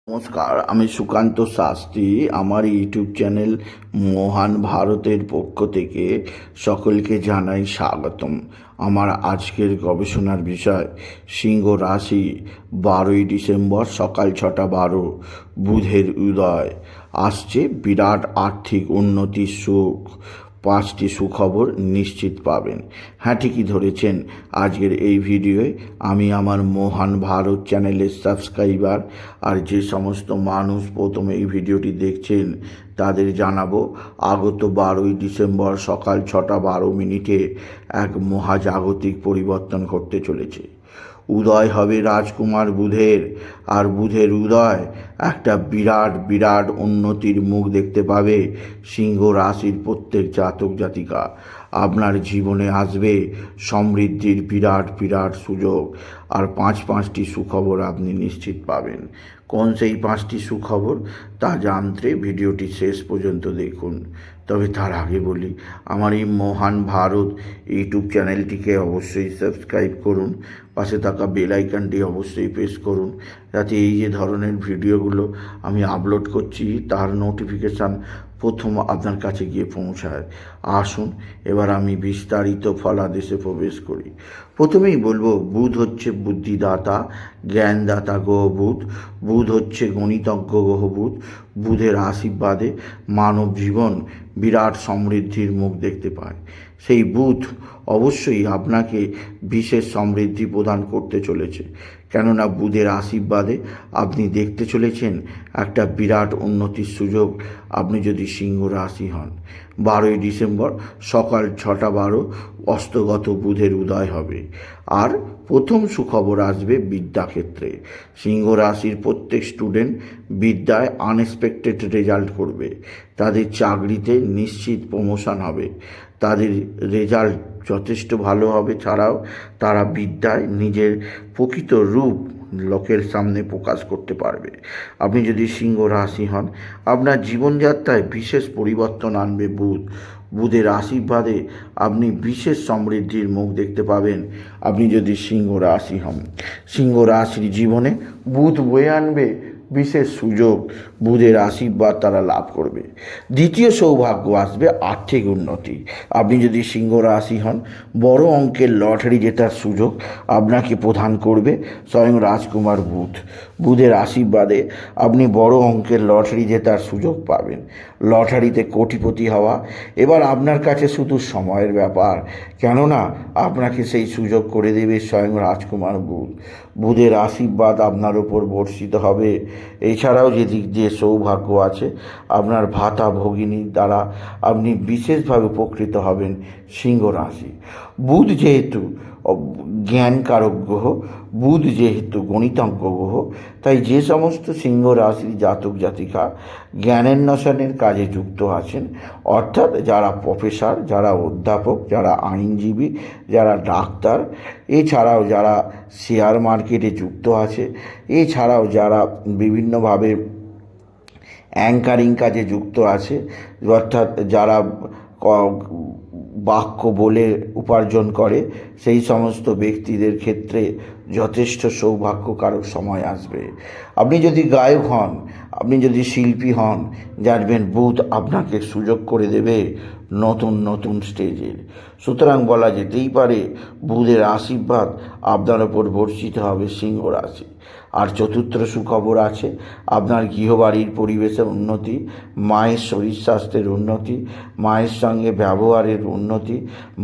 নমস্কার, আমি সুকান্ত শাস্ত্রী। আমার ইউটিউব চ্যানেল মহান ভারতের পক্ষ থেকে সকলকে জানাই স্বাগতম। আমার আজকের গবেষণার বিষয় সিংহ রাশি। 12ই ডিসেম্বর সকাল 6:12 বুধের উদয়। আসছে বিরাট আর্থিক উন্নতির সুখ। 5টি সুখবর নিশ্চিত পাবেন। হ্যাঁ, ঠিকই ধরেছেন। আজকের এই ভিডিওয়ে আমি আমার মহান ভারত চ্যানেলের সাবস্ক্রাইবার আর যে সমস্ত মানুষ প্রথমে এই ভিডিওটি দেখছেন তাদের জানাবো, আগত 12ই ডিসেম্বর সকাল 6:12 এক মহাজাগতিক পরিবর্তন ঘটতে চলেছে। উদয় হবে রাজকুমার বুধের, আর বুধের উদয় একটা বিরাট বিরাট উন্নতির মুখ দেখতে পাবে সিংহ রাশির প্রত্যেক জাতক জাতিকা। আপনার জীবনে আসবে সমৃদ্ধির বিরাট বিরাট সুযোগ, আর পাঁচটি সুখবর আপনি নিশ্চিত পাবেন। কোন সেই 5টি সুখবর তা জানতে ভিডিওটি শেষ পর্যন্ত দেখুন। তবে তার আগে বলি, আমার এই মহান ভারত ইউটিউব চ্যানেলটিকে অবশ্যই সাবস্ক্রাইব করুন, পাশে থাকা বেল আইকনটি অবশ্যই প্রেস করুন, যাতে এই যে ধরনের ভিডিওগুলো আমি আপলোড করছি তার নোটিফিকেশান প্রথম আপনার কাছে গিয়ে পৌঁছায়। আসুন এবার আমি বিস্তারিত ফলাদেশে প্রবেশ করি। প্রথমেই বলবো, বুধ হচ্ছে বুদ্ধিদাতা, জ্ঞানদাতা গ্রহ বুধ। বুধ হচ্ছে গণিতজ্ঞ গ্রহ বুধ। বুধের আশীর্বাদে মানব জীবন বিরাট সমৃদ্ধির মুখ দেখতে পায়। সেই বুধ অবশ্যই আপনাকে বিশেষ সমৃদ্ধি প্রদান করতে চলেছে, কেননা বুধের আশীর্বাদে আপনি দেখতে চলেছেন একটা বিরাট উন্নতির সুযোগ। আপনি যদি সিংহ রাশি হন, 12ই ডিসেম্বর সকাল 6:12 অস্তগত বুধের উদয় হবে। আর প্রথম সুখবর আসবে বিদ্যাক্ষেত্রে। সিংহ রাশির প্রত্যেক স্টুডেন্ট বিদ্যায় আনএক্সপেক্টেড রেজাল্ট করবে। তাদের চাকরিতে নিশ্চিত প্রমোশন হবে। তাদের রেজাল্ট যথেষ্ট ভালো হবে। ছাড়াও তারা বিদ্যায় নিজের প্রকৃত রূপ লোকের সামনে প্রকাশ করতে পারবে। আপনি যদি সিংহ রাশি হন, আপনার জীবনযাত্রায় বিশেষ পরিবর্তন আনবে বুধ। বুধের আশীর্বাদে আপনি বিশেষ সমৃদ্ধির মুখ দেখতে পাবেন। আপনি যদি সিংহ রাশি হন, সিংহ রাশির জীবনে বুধ বয়ে আনবে বিশেষ সুযোগ। বুধের আশীর্বাদ তারা লাভ করবে। দ্বিতীয় সৌভাগ্য আসবে আর্থিক উন্নতি। আপনি যদি সিংহ রাশি হন, বড় অঙ্কের লটারি জেতার সুযোগ আপনাকে প্রদান করবে স্বয়ং রাজকুমার বুধ। বুধের আশীর্বাদে আপনি বড় অঙ্কের লটারি জেতার সুযোগ পাবেন। লটারিতে কোটিপতি হওয়া এবার আপনার কাছে শুধু সময়ের ব্যাপার, কেননা আপনাকে সেই সুযোগ করে দেবে স্বয়ং রাজকুমার বুধ। বুধের আশীর্বাদ আপনার ওপর বর্ষিত হবে। এছাড়াও যে দিক দিয়ে সৌভাগ্য আছে, আপনার ভাতা ভগিনীর দ্বারা আপনি বিশেষভাবে উপকৃত হবেন সিংহ রাশি। বুধ যেহেতু জ্ঞানকারক গ্রহ, বুধ যেহেতু গণিতজ্ঞ গ্রহ, তাই যে সমস্ত সিংহ রাশির জাতক জাতিকা জ্ঞানান্বেষণের কাজে যুক্ত আছেন, অর্থাৎ যারা প্রফেসর, যারা অধ্যাপক, যারা আইনজীবী, যারা ডাক্তার, এছাড়াও যারা শেয়ার মার্কেটে যুক্ত আছে, এছাড়াও যারা বিভিন্নভাবে অ্যাঙ্কারিং কাজে যুক্ত আছে, অর্থাৎ যারা বাক্য বলে উপার্জন করে, সেই সমস্ত ব্যক্তিদের ক্ষেত্রে যথেষ্ট সৌভাগ্যকারক সময় আসবে। আপনি যদি গায়ক হন, আপনি যদি শিল্পী হন, জানবেন বুধ আপনাকে সুযোগ করে দেবে নতুন নতুন স্টেজের। সুতরাং বলা যেতেই পারে বুধের আশীর্বাদ আপনার ওপর বর্ষিত হবে সিংহ রাশি। আর চতুর্থ সুখবর আছে আপনার গৃহবাড়ির পরিবেশের উন্নতি, মায়ের শরীর স্বাস্থ্যের উন্নতি, মায়ের সঙ্গে ব্যবহারের উন্নতি,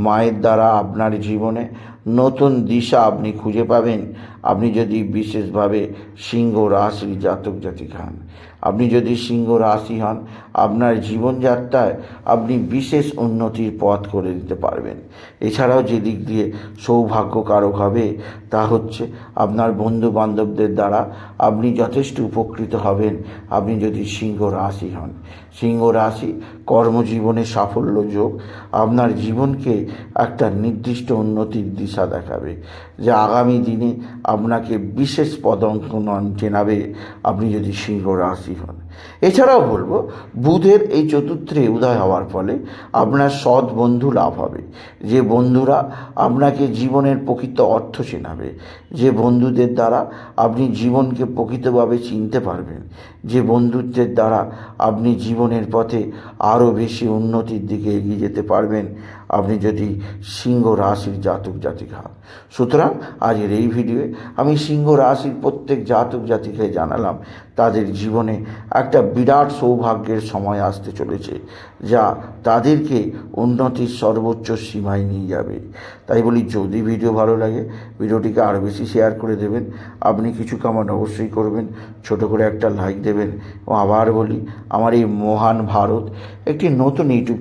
মায়ের দ্বারা আপনার জীবনে নতুন দিশা আপনি খুঁজে পাবেন। আপনি যদি বিশেষভাবে সিংহ রাশির জাতক জাতিকা হন, আপনি যদি সিংহ রাশি হন, আপনার জীবনযাত্রায় আপনি বিশেষ উন্নতির পথ করে দিতে পারবেন। এছাড়াও যে দিক দিয়ে সৌভাগ্যকারক হবে তা হচ্ছে আপনার বন্ধু বান্ধবদের দ্বারা আপনি যথেষ্ট উপকৃত হবেন। আপনি যদি সিংহ রাশি হন, সিংহ রাশি কর্মজীবনে সাফল্য যোগ আপনার জীবনকে একটা নির্দিষ্ট উন্নতির দিশা দেখাবে। যে আগামী দিনে আপনাকে বিশেষ পদক্ষণ চেনাবে আপনি যদি সিংহ রাশি হন। এছাড়াও বলবো, বুধের এই চতুর্থে উদয় হওয়ার ফলে আপনার সৎ বন্ধু লাভ হবে, যে বন্ধুরা আপনাকে জীবনের প্রকৃত অর্থ চেনাবে, যে বন্ধুদের দ্বারা আপনি জীবনকে প্রকৃতভাবে চিনতে পারবেন, যে বন্ধুত্বের দ্বারা আপনি জীবনের পথে আরও বেশি উন্নতির দিকে এগিয়ে যেতে পারবেন আপনি যদি সিংহ রাশির জাতক জাতিকা হন। সুতরাং আজকের এই ভিডিওয়ে আমি সিংহ রাশির প্রত্যেক জাতক জাতিকায় জানালাম তাদের জীবনে একটা বিরাট সৌভাগ্যের সময় আসতে চলেছে, যা তাদেরকে উন্নতির সর্বোচ্চ সীমায় নিয়ে যাবে। তাই বলি, যদি ভিডিও ভালো লাগে ভিডিওটিকে আরও বেশি শেয়ার করে দেবেন। আপনি কিছু কমেন্ট অবশ্যই করবেন, ছোট করে একটা লাইক দেবেন। এবং আবার বলি, আমার এই মহান ভারত একটি নতুন ইউটিউব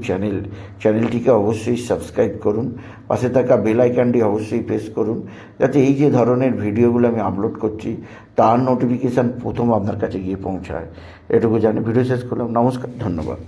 চ্যানেলটিকে অবশ্যই সাবস্ক্রাইব করুন, পাশে থাকা বেল আইকনটি অবশ্যই প্রেস করুন, যাতে এই যে ধরনের ভিডিওগুলো আমি আপলোড করছি তার নোটিফিকেশান প্রথম আপনার কাছে গিয়ে পৌঁছায়। এটুকু জানি ভিডিও শেষ করলাম। নমস্কার, ধন্যবাদ।